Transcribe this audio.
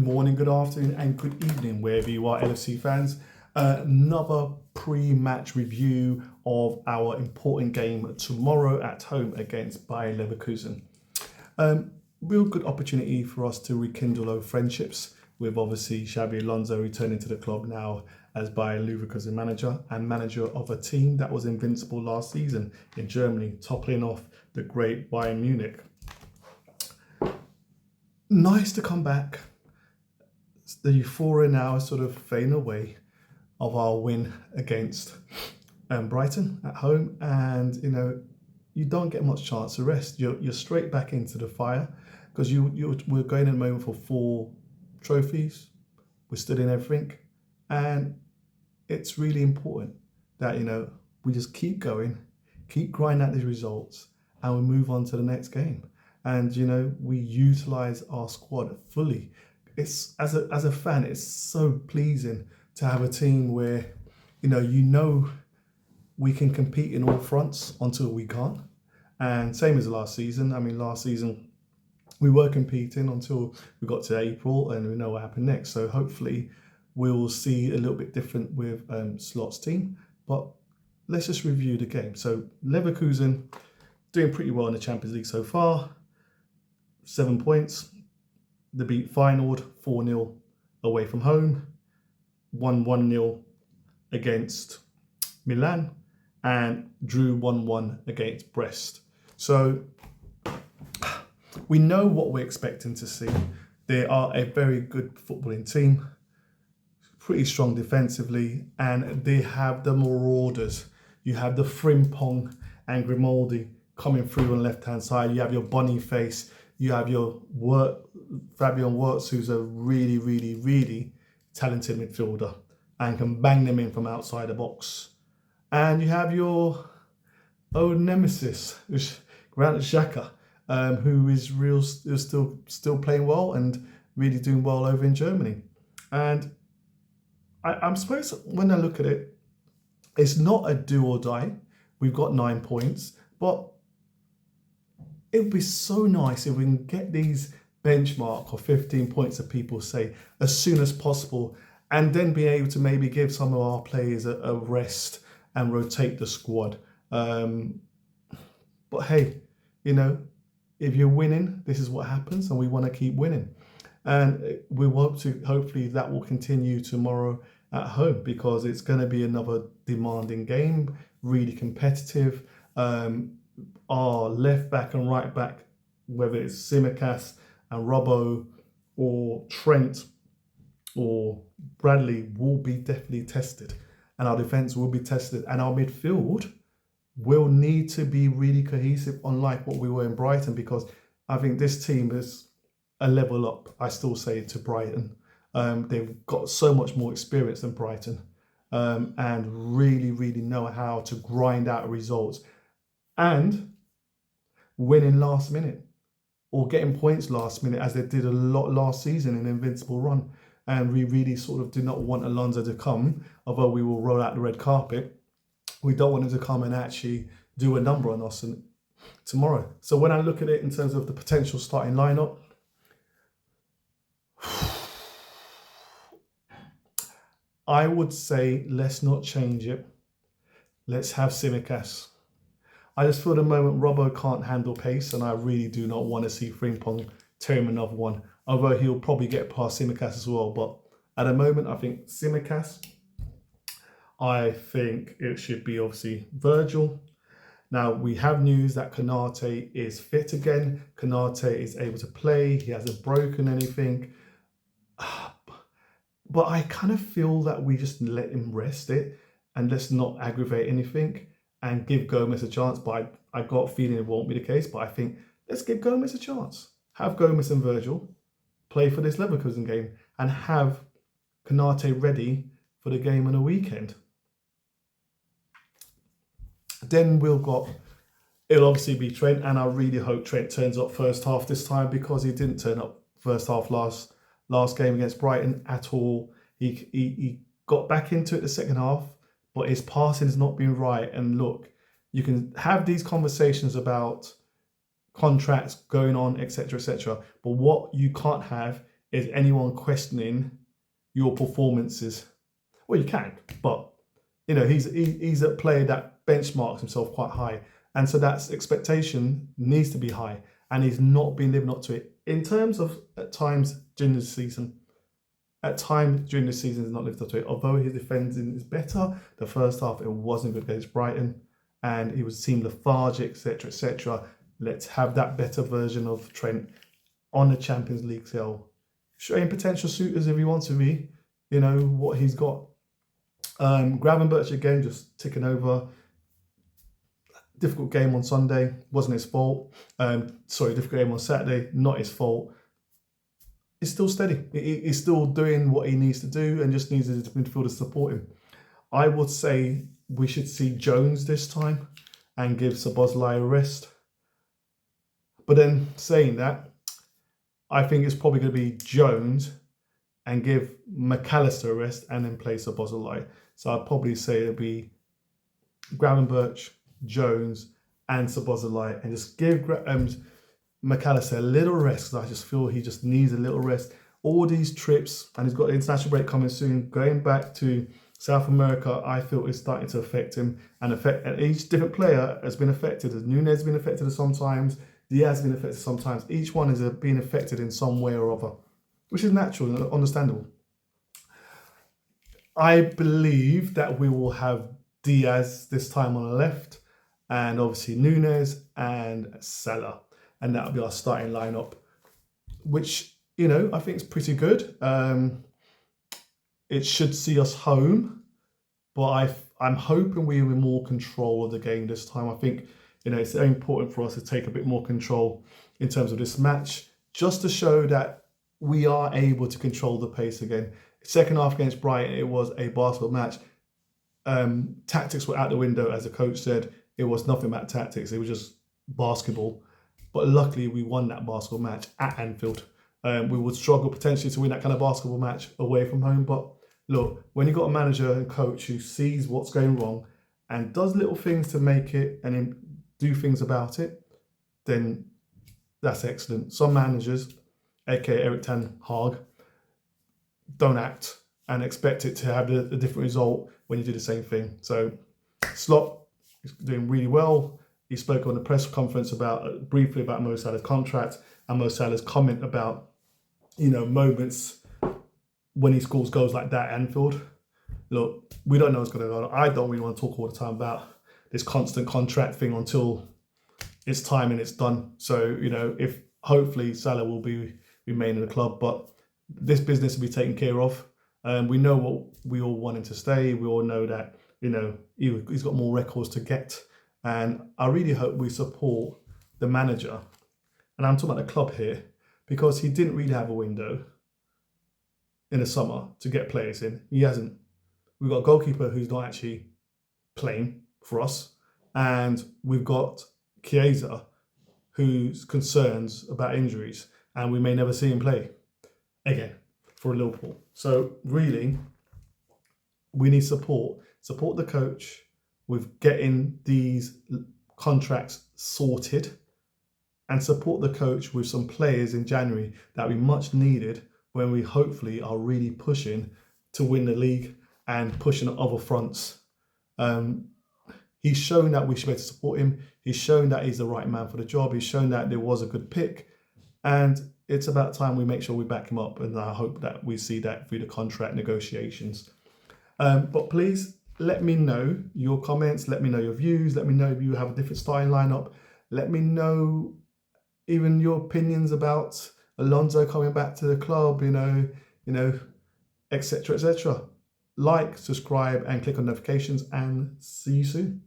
morning, good afternoon, and good evening, wherever you are, LFC fans. Another pre-match review of our important game tomorrow at home against Bayer Leverkusen. Real good opportunity for us to rekindle old friendships with obviously Xabi Alonso returning to the club now as Bayer Leverkusen manager and manager of a team that was invincible last season in Germany, toppling off the great Bayern Munich. Nice to come back. The euphoria now is sort of fading away of our win against Brighton at home, and you don't get much chance to rest. You're straight back into the fire because we're going at the moment for 4 trophies. We're stood in everything, and it's really important that we just keep going, keep grinding out these results, and we move on to the next game. And we utilize our squad fully. It's as a fan, it's so pleasing to have a team where we can compete in all fronts until we can't. And same as last season. I mean, last season we were competing until we got to April, and we know what happened next. So hopefully we'll see a little bit different with Slot's team. But let's just review the game. So Leverkusen doing pretty well in the Champions League so far. 7 points. They beat Feyenoord 4-0 away from home, won 1-0 against Milan, and drew 1-1 against Brest. So we know what we're expecting to see. They are a very good footballing team, pretty strong defensively, and they have the marauders. You have the Frimpong and Grimaldi coming through on the left-hand side. You have your Boniface. You have your Fabian Wirtz, who's a really, really, really talented midfielder and can bang them in from outside the box. And you have your old nemesis, Granit Xhaka, who is still playing well and really doing well over in Germany. And I'm supposed to, when I look at it, it's not a do or die. We've got 9 points, but it would be so nice if we can get these benchmark of 15 points that people say as soon as possible, and then be able to maybe give some of our players a rest and rotate the squad. But hey, if you're winning, this is what happens, and we want to keep winning. And we hope to, hopefully that will continue tomorrow at home, because it's going to be another demanding game, really competitive. Our left back and right back, whether it's Tsimikas and Robbo or Trent or Bradley, will be definitely tested, and our defence will be tested, and our midfield will need to be really cohesive, unlike what we were in Brighton, because I think this team is a level up, I still say, to Brighton. They've got so much more experience than Brighton, and really, really know how to grind out results and winning last minute or getting points last minute, as they did a lot last season in an invincible run. And we really sort of do not want Alonso to come, although we will roll out the red carpet. We don't want him to come and actually do a number on us tomorrow. So when I look at it in terms of the potential starting lineup, I would say let's not change it. Let's have Tsimikas. I just feel at the moment Robbo can't handle pace, and I really do not want to see Frimpong tear him another one, although he'll probably get past Tsimikas as well. But at the moment, I think Tsimikas. I think it should be obviously Virgil. Now, we have news that Konate is fit again. Konate is able to play. He hasn't broken anything. But I kind of feel that we just let him rest it and let's not aggravate anything and give Gomez a chance. But I got a feeling it won't be the case. But I think let's give Gomez a chance. Have Gomez and Virgil play for this Leverkusen game and have Konate ready for the game on the weekend. Then it'll obviously be Trent, and I really hope Trent turns up first half this time, because he didn't turn up first half last game against Brighton at all. He got back into it the second half, but his passing has not been right. And look, you can have these conversations about contracts going on, etc., etc. But what you can't have is anyone questioning your performances. Well, you can, but he's a player that benchmarks himself quite high, and so that expectation needs to be high, and he's not been living up to it. In terms of at times during the season, he's not lived up to it. Although his defending is better, the first half it wasn't good against Brighton, and he seemed lethargic, etc., etc. Let's have that better version of Trent on the Champions League sale, showing potential suitors if he wants to be. What he's got. Gravenberch again just ticking over. Difficult game on Sunday, wasn't his fault. Difficult game on Saturday, not his fault. He's still steady. He's still doing what he needs to do and just needs his midfielder to support him. I would say we should see Jones this time and give Szoboszlai a rest. But then saying that, I think it's probably going to be Jones and give McAllister a rest and then play Szoboszlai. So I'd probably say it'll be Gravenberch, Jones and Szoboszlai, and just give McAllister a little rest, because I just feel he just needs a little rest. All these trips, and he's got the international break coming soon, going back to South America, I feel is starting to affect him, and each different player has been affected. Nunez has been affected sometimes, Diaz has been affected sometimes. Each one is being affected in some way or other, which is natural and understandable. I believe that we will have Diaz this time on the left, and obviously Nunez and Salah, and that'll be our starting lineup, which I think is pretty good. It should see us home, but I'm hoping we're in more control of the game this time. I think it's very important for us to take a bit more control in terms of this match, just to show that we are able to control the pace again. Second half against Brighton, it was a basketball match. Tactics were out the window, as the coach said. It was nothing about tactics. It was just basketball. But luckily, we won that basketball match at Anfield. We would struggle potentially to win that kind of basketball match away from home. But look, when you've got a manager and coach who sees what's going wrong and does little things to make it and then do things about it, then that's excellent. Some managers, aka Erik ten Hag, don't act and expect it to have a different result when you do the same thing. So Slot is doing really well. He spoke on the press conference briefly about Mo Salah's contract and Mo Salah's comment about moments when he scores goals like that at Anfield. Look, we don't know what's going on. I don't really want to talk all the time about this constant contract thing until it's time and it's done. So if hopefully Salah will remain in the club, but this business will be taken care of. We know what we all want him to stay. We all know that he's got more records to get, and I really hope we support the manager. And I'm talking about the club here, because he didn't really have a window in the summer to get players in. He hasn't. We've got a goalkeeper who's not actually playing for us, and we've got Chiesa, who's concerns about injuries, and we may never see him play again for Liverpool. So really, we need support the coach with getting these contracts sorted, and support the coach with some players in January that we much needed when we hopefully are really pushing to win the league and pushing on other fronts. He's shown that we should be able to support him. He's shown that he's the right man for the job. He's shown that there was a good pick, and it's about time we make sure we back him up, and I hope that we see that through the contract negotiations. But please let me know your comments, let me know your views, let me know if you have a different starting lineup, let me know even your opinions about Alonso coming back to the club, etc., etc. Like, subscribe, and click on notifications, and see you soon.